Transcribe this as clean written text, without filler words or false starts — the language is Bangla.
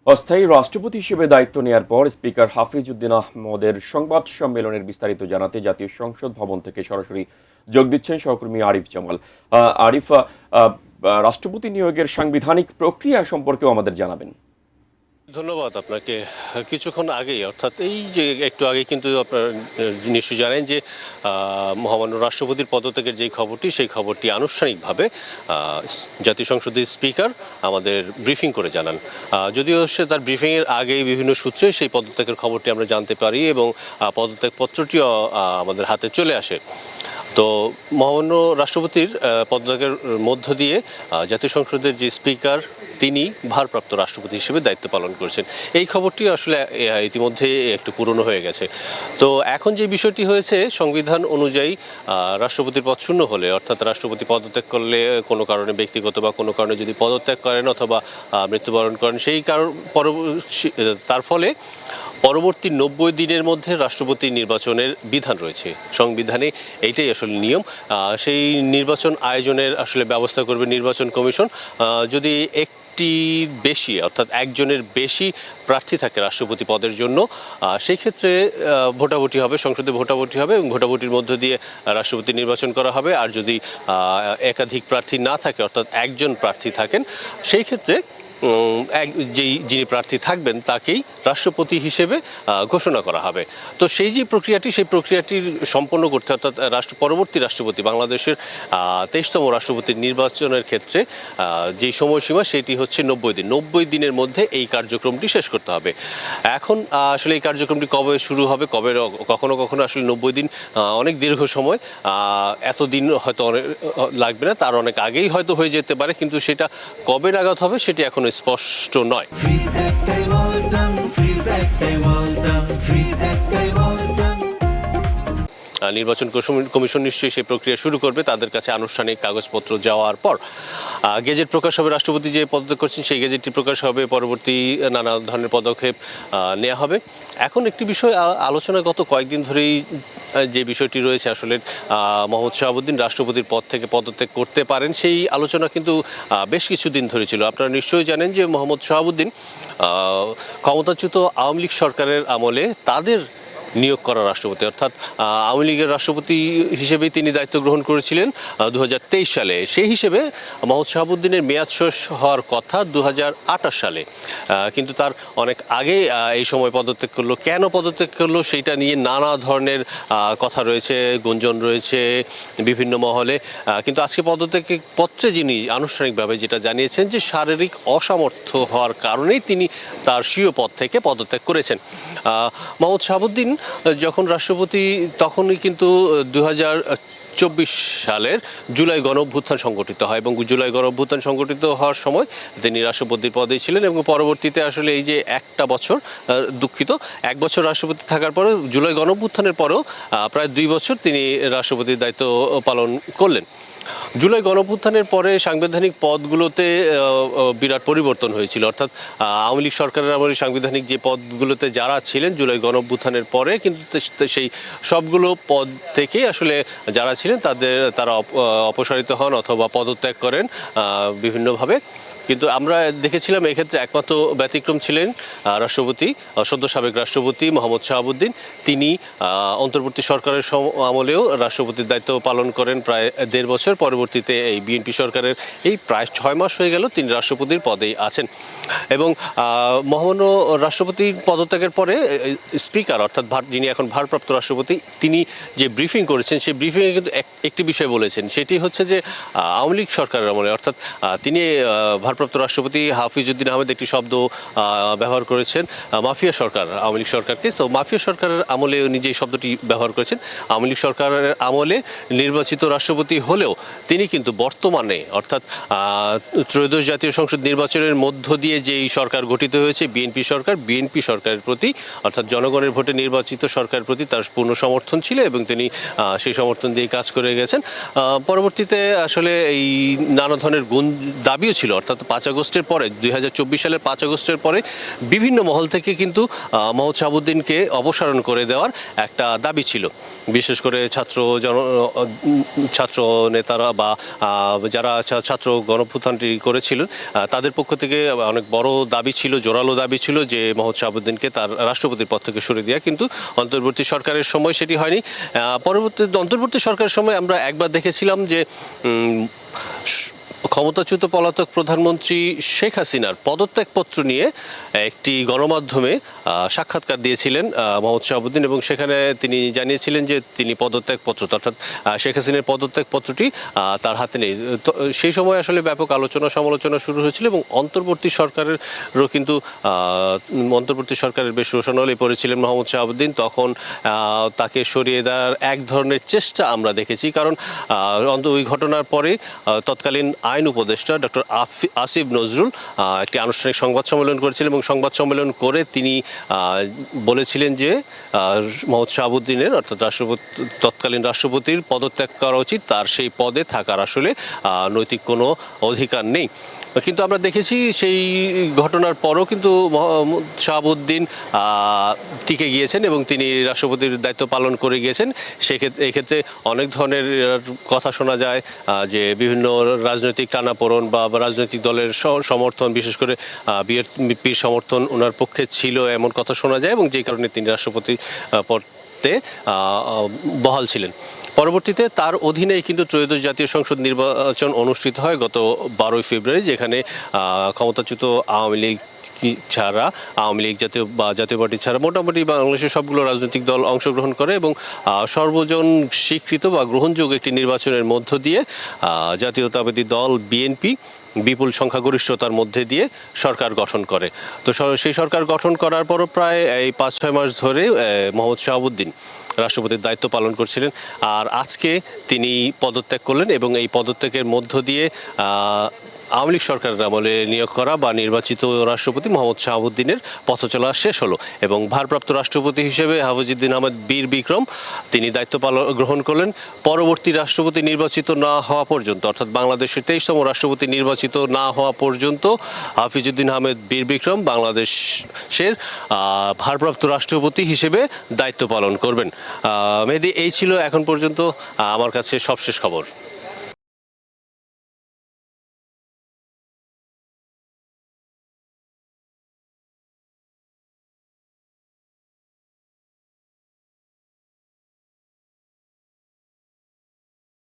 অস্থায়ী রাষ্ট্রপতি হিসেবে দায়িত্ব নেয়ার পর স্পিকার হাফিজ উদ্দিন আহমদের সংবাদ সম্মেলনের বিস্তারিত জানাতে জাতীয় সংসদ ভবন থেকে সরাসরি যোগ দিচ্ছেন সহকর্মী আরিফ জামাল। আরিফ, রাষ্ট্রপতি নিয়োগের সাংবিধানিক প্রক্রিয়া সম্পর্কেও আমাদের জানাবেন। ধন্যবাদ আপনাকে। কিছুক্ষণ আগেই অর্থাৎ এই যে একটু আগে কিন্তু আপনার নিশ্চয়ই জানেন যে মহামান্য রাষ্ট্রপতির পদত্যাগের যেই খবরটি সেই খবরটি আনুষ্ঠানিকভাবে জাতীয় সংসদের স্পিকার আমাদের ব্রিফিং করে জানান। যদিও সে তার ব্রিফিংয়ের আগেই বিভিন্ন সূত্রে সেই পদত্যাগের খবরটি আমরা জানতে পারি এবং পদত্যাগপত্রটিও আমাদের হাতে চলে আসে। তো মহামান্য রাষ্ট্রপতির পদত্যাগের মধ্য দিয়ে জাতীয় সংসদের যে স্পিকার তিনি ভারপ্রাপ্ত রাষ্ট্রপতি হিসেবে দায়িত্ব পালন করছেন, এই খবরটি আসলে ইতিমধ্যে একটু পুরনো হয়ে গেছে। তো এখন যে বিষয়টি হয়েছে, সংবিধান অনুযায়ী রাষ্ট্রপতির পদ শূন্য হলে, অর্থাৎ রাষ্ট্রপতি পদত্যাগ করলে কোনো কারণে ব্যক্তিগত বা কোনো কারণে যদি পদত্যাগ করেন অথবা মৃত্যুবরণ করেন, সেই কারণ তার ফলে পরবর্তী 90 দিনের মধ্যে রাষ্ট্রপতি নির্বাচনের বিধান রয়েছে সংবিধানে। এইটাই আসলে নিয়ম। সেই নির্বাচন আয়োজনের আসলে ব্যবস্থা করবে নির্বাচন কমিশন। যদি বেশি অর্থাৎ একজনের বেশি প্রার্থী থাকে রাষ্ট্রপতি পদের জন্য, সেই ক্ষেত্রে ভোটাভুটি হবে, সংসদে ভোটাভুটি হবে এবং ভোটাভুটির মধ্য দিয়ে রাষ্ট্রপতি নির্বাচন করা হবে। আর যদি একাধিক প্রার্থী না থাকে, অর্থাৎ একজন প্রার্থী থাকেন, সেই ক্ষেত্রে যিনি প্রার্থী থাকবেন তাকেই রাষ্ট্রপতি হিসেবে ঘোষণা করা হবে। তো সেই যে প্রক্রিয়াটি, সেই প্রক্রিয়াটির সম্পন্ন করতে, অর্থাৎ পরবর্তী রাষ্ট্রপতি, বাংলাদেশের 23তম রাষ্ট্রপতির নির্বাচনের ক্ষেত্রে যে সময়সীমা সেটি হচ্ছে 90 দিন। 90 দিনের মধ্যে এই কার্যক্রমটি শেষ করতে হবে। এখন আসলে এই কার্যক্রমটি কবে শুরু হবে, কখনো কখনো আসলে 90 দিন অনেক দীর্ঘ সময়, এতদিন হয়তো অনেক লাগবে না, তার অনেক আগেই হয়তো হয়ে যেতে পারে, কিন্তু সেটা কবে নাগাদ হবে সেটি এখন স্পষ্ট নয়। নির্বাচন কমিশন নিশ্চয়ই সেই প্রক্রিয়া শুরু করবে তাদের কাছে আনুষ্ঠানিক কাগজপত্র যাওয়ার পর। গেজেট প্রকাশ হবে, রাষ্ট্রপতি যে পদত্যাগ করছেন সেই গেজেটটি প্রকাশ হবে, পরবর্তী নানা ধরনের পদক্ষেপ নেওয়া হবে। এখন একটি বিষয় আলোচনা গত কয়েকদিন ধরেই যে বিষয়টি রয়েছে, আসলে মোহাম্মদ শাহাবুদ্দিন রাষ্ট্রপতির পদ থেকে পদত্যাগ করতে পারেন, সেই আলোচনা কিন্তু বেশ কিছুদিন ধরে ছিল। আপনারা নিশ্চয়ই জানেন যে মোহাম্মদ শাহাবুদ্দিন ক্ষমতাচ্যুত আওয়ামী লীগ সরকারের আমলে তাদের নিয়োগ করা রাষ্ট্রপতি, অর্থাৎ আওয়ামী লীগের রাষ্ট্রপতি হিসেবেই তিনি দায়িত্ব গ্রহণ করেছিলেন 2023 সালে। সেই হিসেবে মোহাম্মদ শাহাবুদ্দিনের মেয়াদ শেষ হওয়ার কথা 2028 সালে, কিন্তু তার অনেক আগে এই সময় পদত্যাগ করলো। কেন পদত্যাগ করলো সেইটা নিয়ে নানা ধরনের কথা রয়েছে, গুঞ্জন রয়েছে বিভিন্ন মহলে। কিন্তু আজকে পদত্যাগ পত্রে যিনি আনুষ্ঠানিকভাবে যেটা জানিয়েছেন যে শারীরিক অসামর্থ্য হওয়ার কারণেই তিনি তার স্বীয় পদ থেকে পদত্যাগ করেছেন। মোহাম্মদ শাহাবুদ্দিন যখন রাষ্ট্রপতি, তখনই কিন্তু 2024 সালের জুলাই গণঅভ্যুত্থান সংগঠিত হয় এবং জুলাই গণঅভ্যুত্থান সংগঠিত হওয়ার সময় তিনি রাষ্ট্রপতির পদেই ছিলেন এবং পরবর্তীতে আসলে এই যে এক বছর রাষ্ট্রপতি থাকার পরে জুলাই গণঅভ্যুত্থানের পরেও প্রায় 2 বছর তিনি রাষ্ট্রপতির দায়িত্ব পালন করলেন। জুলাই গণঅভ্যুত্থানের পরে সাংবিধানিক পদগুলোতে বিরাট পরিবর্তন হয়েছিল, অর্থাৎ আওয়ামী লীগ সরকারের আমলে সাংবিধানিক যে পদগুলোতে যারা ছিলেন জুলাই গণঅভ্যুত্থানের পরে, কিন্তু সেই সবগুলো পদ থেকেই আসলে যারা ছিলেন তারা অপসারিত হন অথবা পদত্যাগ করেন বিভিন্নভাবে। কিন্তু আমরা দেখেছিলাম এক্ষেত্রে একমাত্র ব্যতিক্রম ছিলেন রাষ্ট্রপতি, সদ্য সাবেক রাষ্ট্রপতি মোহাম্মদ শাহাবুদ্দিন। তিনি অন্তর্বর্তী সরকারের আমলেও রাষ্ট্রপতির দায়িত্ব পালন করেন প্রায় 1.5 বছর। পরবর্তীতে এই বিএনপি সরকারের এই প্রায় 6 মাস হয়ে গেল তিনি রাষ্ট্রপতির পদেই আছেন। এবং মহামান্য রাষ্ট্রপতির পদত্যাগের পরে স্পিকার, অর্থাৎ যিনি এখন ভারপ্রাপ্ত রাষ্ট্রপতি, তিনি যে ব্রিফিং করেছেন সেই ব্রিফিংয়ে কিন্তু একটি বিষয় বলেছেন, সেটি হচ্ছে যে আওয়ামী লীগ সরকারের আমলে, অর্থাৎ তিনি ভারপ্রাপ্ত রাষ্ট্রপতি হাফিজ উদ্দিন আহমেদ একটি শব্দ ব্যবহার করেছেন, মাফিয়া সরকার, আওয়ামী লীগ সরকারকে। তো মাফিয়া সরকারের আমলে উনি যে শব্দটি ব্যবহার করেছেন, আওয়ামী লীগ সরকারের আমলে নির্বাচিত রাষ্ট্রপতি হলেও তিনি কিন্তু বর্তমানে, অর্থাৎ ত্রয়োদশ জাতীয় সংসদ নির্বাচনের মধ্য দিয়ে যেই সরকার গঠিত হয়েছে বিএনপি সরকারের প্রতি, অর্থাৎ জনগণের ভোটে নির্বাচিত সরকারের প্রতি তার পূর্ণ সমর্থন ছিল এবং তিনি সেই সমর্থন দিয়ে কাজ করে গেছেন। পরবর্তীতে আসলে এই নানা ধরনের দাবিও ছিল, অর্থাৎ 5 আগস্টের পরে 2024 সালের 5 আগস্টের পরে বিভিন্ন মহল থেকে কিন্তু মোহাম্মদ শাহাবুদ্দিনকে অপসারণ করে দেওয়ার একটা দাবি ছিল। বিশেষ করে ছাত্র নেতারা বা যারা ছাত্র গণঅভ্যুত্থানটি করেছিলেন তাদের পক্ষ থেকে অনেক বড় দাবি ছিল, জোরালো দাবি ছিল যে মোহাম্মদ শাহাবুদ্দিনকে তার রাষ্ট্রপতির পদ থেকে সরিয়ে দেওয়া। কিন্তু অন্তর্বর্তী সরকারের সময় সেটি হয়নি। অন্তর্বর্তী সরকারের সময় আমরা একবার দেখেছিলাম যে ক্ষমতাচ্যুত পলাতক প্রধানমন্ত্রী শেখ হাসিনার পদত্যাগপত্র নিয়ে একটি গণমাধ্যমে সাক্ষাৎকার দিয়েছিলেন মোহাম্মদ শাহাবুদ্দিন, এবং সেখানে তিনি জানিয়েছিলেন যে তিনি পদত্যাগপত্র অর্থাৎ শেখ হাসিনার পদত্যাগপত্রটি তার হাতে নেই। তো সেই সময় আসলে ব্যাপক আলোচনা সমালোচনা শুরু হয়েছিল এবং অন্তর্বর্তী সরকারের বেশ রোশানলে পড়েছিলেন মোহাম্মদ শাহাবুদ্দিন। তখন তাকে সরিয়ে দেওয়ার এক ধরনের চেষ্টা আমরা দেখেছি, কারণ ওই ঘটনার পরে তৎকালীন আইন উপদেষ্টা ডক্টর আসিফ নজরুল একটি আনুষ্ঠানিক সংবাদ সম্মেলন করেছিলেন এবং সংবাদ সম্মেলন করে তিনি বলেছিলেন যে মোহাম্মদ শাহাবুদ্দিনের অর্থাৎ তৎকালীন রাষ্ট্রপতির পদত্যাগ করা উচিত, তার সেই পদে থাকার আসলে নৈতিক কোনো অধিকার নেই। কিন্তু আমরা দেখেছি সেই ঘটনার পরও কিন্তু শাহাবুদ্দিন টিকে গিয়েছেন এবং তিনি রাষ্ট্রপতির দায়িত্ব পালন করে গিয়েছেন। এক্ষেত্রে অনেক ধরনের কথা শোনা যায় যে বিভিন্ন রাজনৈতিক টানাপোড়েন বা রাজনৈতিক দলের সমর্থন, বিশেষ করে বিএনপির সমর্থন ওনার পক্ষে ছিল এমন কথা শোনা যায়, এবং যেই কারণে তিনি রাষ্ট্রপতি পদে বহাল ছিলেন। পরবর্তীতে তার অধীনেই কিন্তু ত্রয়োদশ জাতীয় সংসদ নির্বাচন অনুষ্ঠিত হয় গত 12 ফেব্রুয়ারি, যেখানে ক্ষমতাচ্যুত আওয়ামী লীগ জাতীয় পার্টি ছাড়া মোটামুটি বাংলাদেশের সবগুলো রাজনৈতিক দল অংশগ্রহণ করে এবং সর্বজন স্বীকৃত বা গ্রহণযোগ্য একটি নির্বাচনের মধ্য দিয়ে জাতীয়তাবাদী দল বিএনপি বিপুল সংখ্যাগরিষ্ঠতার মধ্যে দিয়ে সরকার গঠন করে। তো সেই সরকার গঠন করার পরও প্রায় এই 5-6 মাস ধরে মোহাম্মদ শাহাবুদ্দিন রাষ্ট্রপতির দায়িত্ব পালন করছিলেন, আর আজকে তিনি পদত্যাগ করলেন এবং এই পদত্যাগের মধ্য দিয়ে আওয়ামী লীগ সরকারের আমলে নিয়োগ করা বা নির্বাচিত রাষ্ট্রপতি মোহাম্মদ শাহাবুদ্দিনের পথচলা শেষ হলো এবং ভারপ্রাপ্ত রাষ্ট্রপতি হিসেবে হাফিজউদ্দিন আহমেদ বীর বিক্রম তিনি দায়িত্ব গ্রহণ করলেন। পরবর্তী রাষ্ট্রপতি নির্বাচিত না হওয়া পর্যন্ত, অর্থাৎ বাংলাদেশের 23তম রাষ্ট্রপতি নির্বাচিত না হওয়া পর্যন্ত হাফিজউদ্দিন আহমেদ বীর বিক্রম বাংলাদেশের ভারপ্রাপ্ত রাষ্ট্রপতি হিসেবে দায়িত্ব পালন করবেন। মেহেদী, এই ছিল এখন পর্যন্ত আমার কাছে সবশেষ খবর।